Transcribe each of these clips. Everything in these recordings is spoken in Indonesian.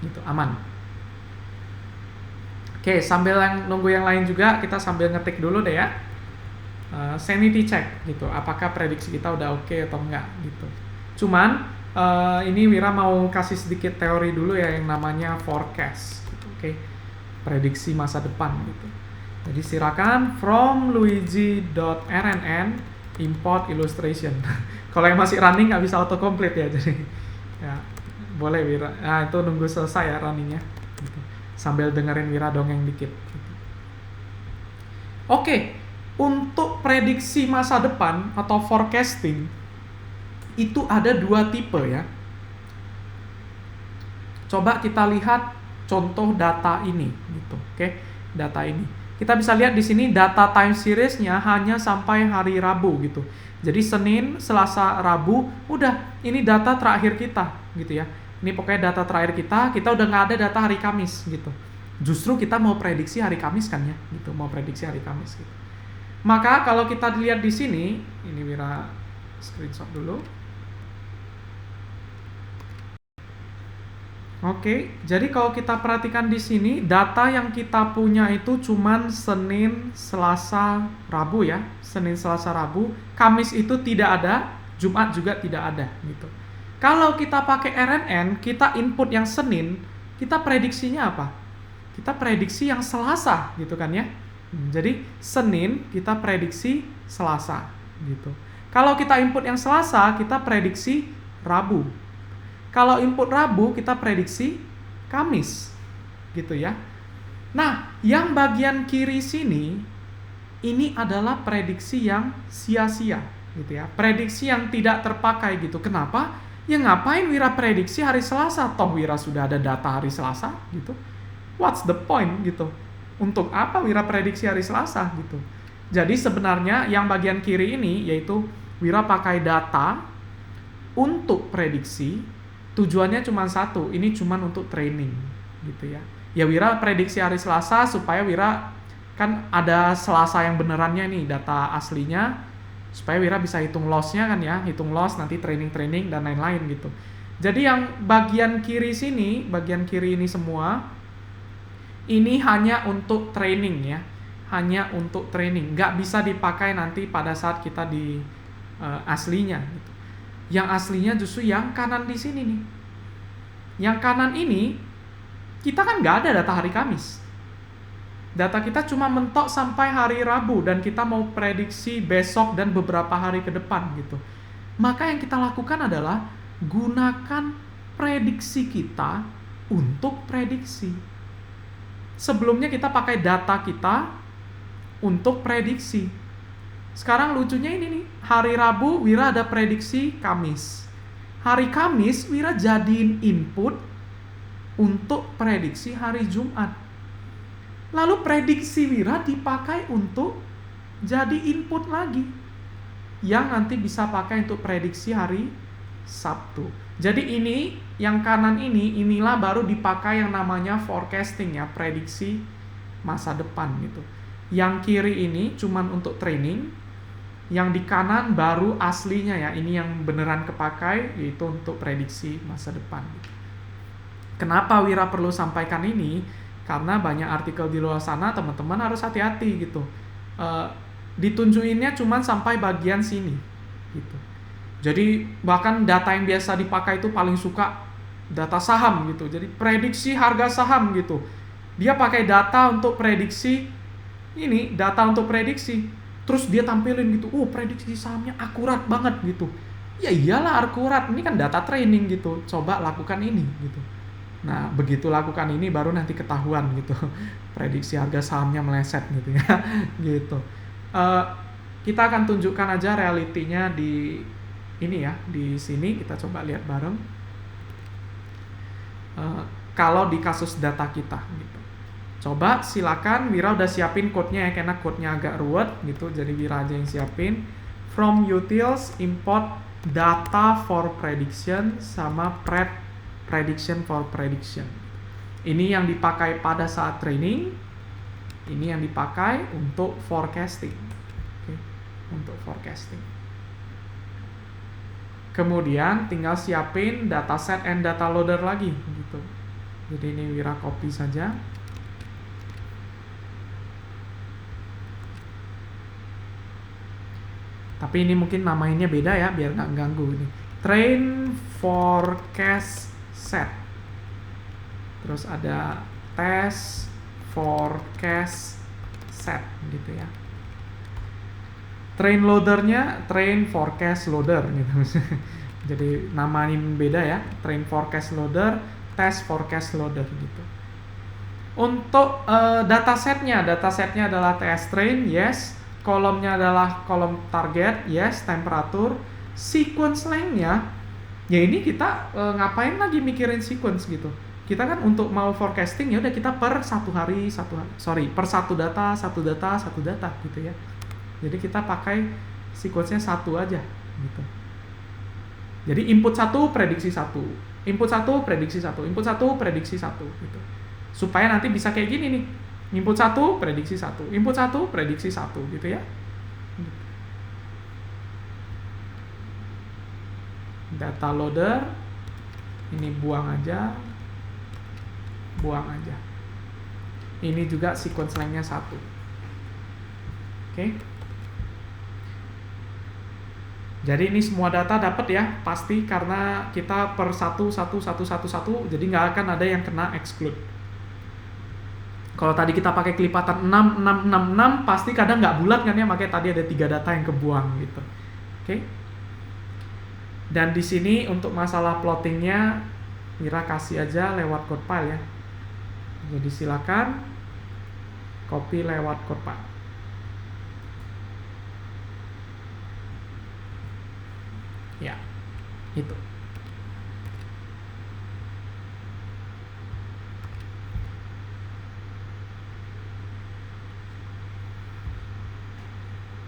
gitu, aman. Oke, sambil nunggu yang lain juga, kita sambil ngetik dulu deh ya. Sanity check gitu, apakah prediksi kita udah oke atau enggak gitu. Cuman ini Wira mau kasih sedikit teori dulu ya yang namanya forecast gitu, oke. Prediksi masa depan gitu. Jadi silakan from luigi.rnn import illustration. Kalau yang masih running nggak bisa autocomplete ya, jadi ya boleh Wira. Nah, itu nunggu selesai ya runningnya. Gitu. Sambil dengerin Wira dongeng dikit. Gitu. Oke, untuk prediksi masa depan atau forecasting itu ada 2 tipe ya. Coba kita lihat contoh data ini, gitu. Oke, data ini. Kita bisa lihat di sini data time series-nya hanya sampai hari Rabu gitu. Jadi Senin, Selasa, Rabu, udah ini data terakhir kita gitu ya. Ini pokoknya data terakhir kita udah nggak ada data hari Kamis gitu. Justru kita mau prediksi hari Kamis kan ya, gitu. Mau prediksi hari Kamis gitu. Maka kalau kita lihat di sini, ini Wira screenshot dulu. Oke, jadi kalau kita perhatikan di sini, data yang kita punya itu cuman Senin, Selasa, Rabu ya. Senin, Selasa, Rabu. Kamis itu tidak ada, Jumat juga tidak ada gitu. Kalau kita pakai RNN, kita input yang Senin, kita prediksinya apa? Kita prediksi yang Selasa gitu kan ya. Jadi Senin kita prediksi Selasa gitu. Kalau kita input yang Selasa, kita prediksi Rabu. Kalau input Rabu, kita prediksi Kamis. Gitu ya. Nah, yang bagian kiri sini, ini adalah prediksi yang sia-sia. Gitu ya. Prediksi yang tidak terpakai gitu. Kenapa? Ya ngapain Wira prediksi hari Selasa? Toh Wira sudah ada data hari Selasa gitu. What's the point gitu. Untuk apa Wira prediksi hari Selasa gitu. Jadi sebenarnya yang bagian kiri ini, yaitu Wira pakai data untuk prediksi. Tujuannya cuma satu, ini cuma untuk training gitu ya. Ya Wira prediksi hari Selasa supaya Wira kan ada Selasa yang benerannya nih, data aslinya, supaya Wira bisa hitung loss-nya kan ya, hitung loss nanti training dan lain-lain gitu. Jadi yang bagian kiri sini, bagian kiri ini semua, ini hanya untuk training ya, hanya untuk training, nggak bisa dipakai nanti pada saat kita di aslinya gitu. Yang aslinya justru yang kanan di sini nih. Yang kanan ini, kita kan nggak ada data hari Kamis. Data kita cuma mentok sampai hari Rabu, dan kita mau prediksi besok dan beberapa hari ke depan gitu. Maka yang kita lakukan adalah gunakan prediksi kita untuk prediksi. Sebelumnya kita pakai data kita untuk prediksi. Sekarang lucunya ini nih, hari Rabu Wira ada prediksi Kamis. Hari Kamis Wira jadiin input untuk prediksi hari Jumat. Lalu prediksi Wira dipakai untuk jadi input lagi, yang nanti bisa pakai untuk prediksi hari Sabtu. Jadi ini, yang kanan ini, inilah baru dipakai yang namanya forecasting ya, prediksi masa depan gitu. Yang kiri ini cuman untuk training, yang di kanan baru aslinya ya, ini yang beneran kepakai, yaitu untuk prediksi masa depan. Kenapa Wira perlu sampaikan ini? Karena banyak artikel di luar sana, teman-teman harus hati-hati gitu. Ditunjukinnya cuman sampai bagian sini gitu. Jadi bahkan data yang biasa dipakai itu paling suka data saham gitu. Jadi prediksi harga saham gitu. Dia pakai data untuk prediksi ini, data untuk prediksi. Terus dia tampilin gitu, prediksi sahamnya akurat banget gitu. Ya iyalah akurat, ini kan data training gitu. Coba lakukan ini gitu. Nah, begitu lakukan ini baru nanti ketahuan gitu. Prediksi harga sahamnya meleset gitu ya. Gitu. Kita akan tunjukkan aja realitinya di ini ya, di sini kita coba lihat bareng. Kalau di kasus data kita gitu. Coba silakan, Wira udah siapin code-nya ya, karena code-nya agak ruwet gitu, jadi Wira aja yang siapin. From utils import data for prediction sama prediction for prediction. Ini yang dipakai pada saat training, ini yang dipakai untuk forecasting. Oke, untuk forecasting. Kemudian tinggal siapin dataset and data loader lagi gitu. Jadi ini Wira copy saja. Tapi ini mungkin namainnya beda ya, biar nggak ganggu ini. Train forecast set. Terus ada test forecast set gitu ya. Train loadernya train forecast loader gitu. Jadi namain beda ya, train forecast loader, test forecast loader gitu. Untuk datasetnya adalah TS train, yes. Kolomnya adalah kolom target, yes. Temperatur, sequence length-nya, ya ini kita ngapain lagi mikirin sequence gitu. Kita kan untuk mau forecasting ya udah kita per per satu data gitu ya. Jadi kita pakai sequence-nya satu aja gitu. Jadi input 1 prediksi 1, input 1 prediksi 1, input 1 prediksi 1 gitu. Supaya nanti bisa kayak gini nih. Input 1 prediksi 1, input 1 prediksi 1 gitu ya. Data loader ini buang aja. Ini juga sequence length-nya 1. Oke. Jadi ini semua data dapat ya, pasti karena kita per satu, jadi nggak akan ada yang kena exclude. Kalau tadi kita pakai kelipatan 6, 6, 6, 6, pasti kadang nggak bulat kan ya, makanya tadi ada 3 data yang kebuang gitu. Oke. Dan di sini untuk masalah plottingnya, Wira kasih aja lewat code file ya. Jadi silakan copy lewat code file. Ya, itu.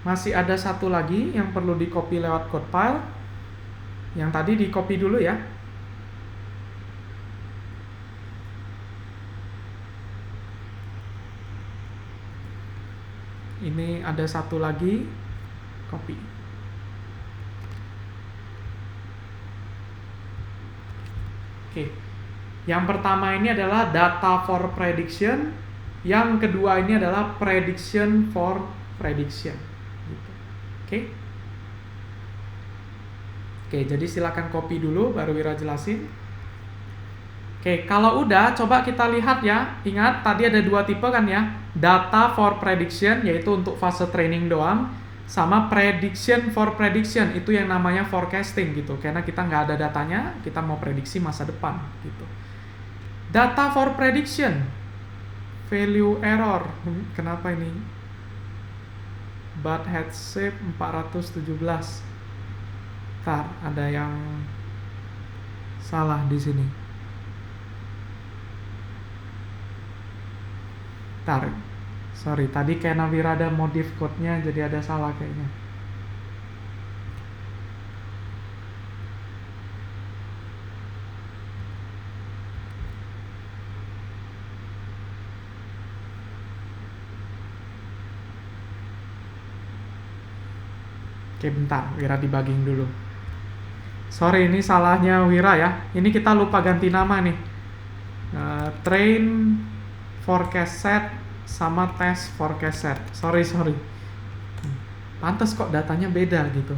Masih ada satu lagi yang perlu di copy lewat code file. Yang tadi di copy dulu ya. Ini ada satu lagi, copy. Oke. Yang pertama ini adalah data for prediction. Yang kedua ini adalah prediction for prediction. Gitu. Oke. Oke, jadi silakan copy dulu baru Wira jelasin. Oke, kalau udah coba kita lihat ya. Ingat tadi ada 2 tipe kan ya. Data for prediction yaitu untuk fase training doang, sama prediction for prediction itu yang namanya forecasting gitu. Karena kita nggak ada datanya, kita mau prediksi masa depan gitu. Data for prediction, value error. Kenapa ini? But head shape 417. Ntar ada yang salah di sini. Ntar, sorry, tadi karena Wira ada modif code-nya jadi ada salah kayaknya. Oke, bentar, Wira debugging dulu. Sorry, ini salahnya Wira ya. Ini kita lupa ganti nama nih. Train forecast set sama test forecast set. Sorry. Pantes kok datanya beda gitu.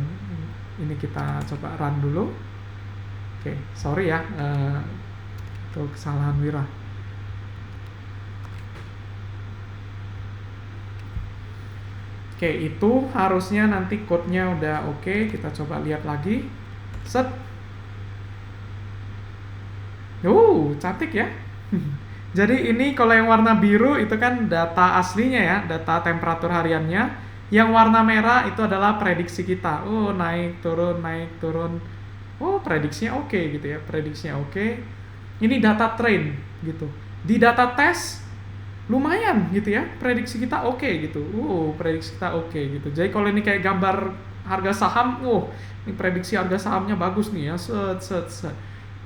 Ini kita coba run dulu. Oke, sorry ya. Itu kesalahan Wira. Oke, itu harusnya nanti code-nya udah oke. Kita coba lihat lagi. Set. Cantik ya. Jadi ini kalau yang warna biru itu kan data aslinya ya, data temperatur hariannya. Yang warna merah itu adalah prediksi kita. Naik turun. Prediksinya oke gitu ya, prediksinya oke. Ini data train gitu. Di data test lumayan gitu ya, prediksi kita oke gitu. Prediksi kita oke gitu. Jadi kalau ini kayak gambar harga saham, ini prediksi harga sahamnya bagus nih ya. Set.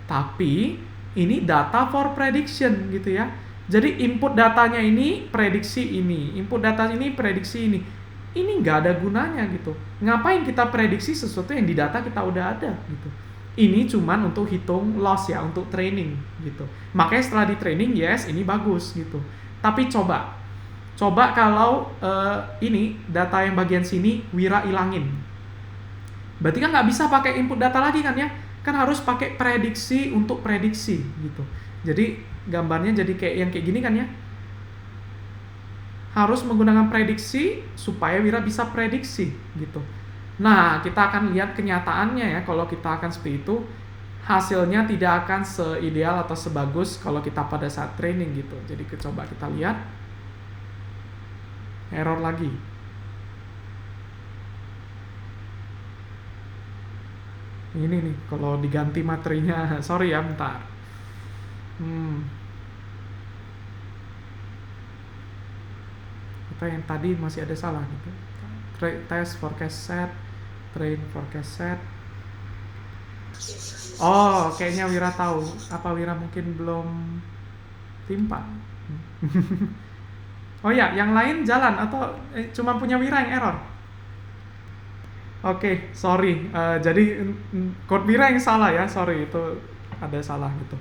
Tapi ini data for prediction gitu ya. Jadi input datanya ini prediksi ini, input datanya ini prediksi ini. Ini nggak ada gunanya gitu. Ngapain kita prediksi sesuatu yang di data kita udah ada gitu. Ini cuman untuk hitung loss ya, untuk training gitu. Makanya setelah di training, yes, ini bagus gitu. Tapi coba kalau ini data yang bagian sini Wira ilangin. Berarti kan nggak bisa pakai input data lagi kan ya? Kan harus pakai prediksi untuk prediksi gitu. Jadi gambarnya jadi kayak yang kayak gini kan ya? Harus menggunakan prediksi supaya Wira bisa prediksi gitu. Nah, kita akan lihat kenyataannya ya, kalau kita akan seperti itu, hasilnya tidak akan seideal atau sebagus kalau kita pada saat training gitu. Jadi coba kita lihat. Error lagi. Ini nih, kalau diganti materinya, sorry ya, bentar. Apa yang tadi masih ada salah gitu. Test forecast set, train forecast set. Oh, kayaknya Wira tahu. Apa Wira mungkin belum timpa? Oh ya, yang lain jalan atau cuma punya Wira yang error? Oke, sorry. Jadi code Wira yang salah ya, sorry itu ada salah gitu.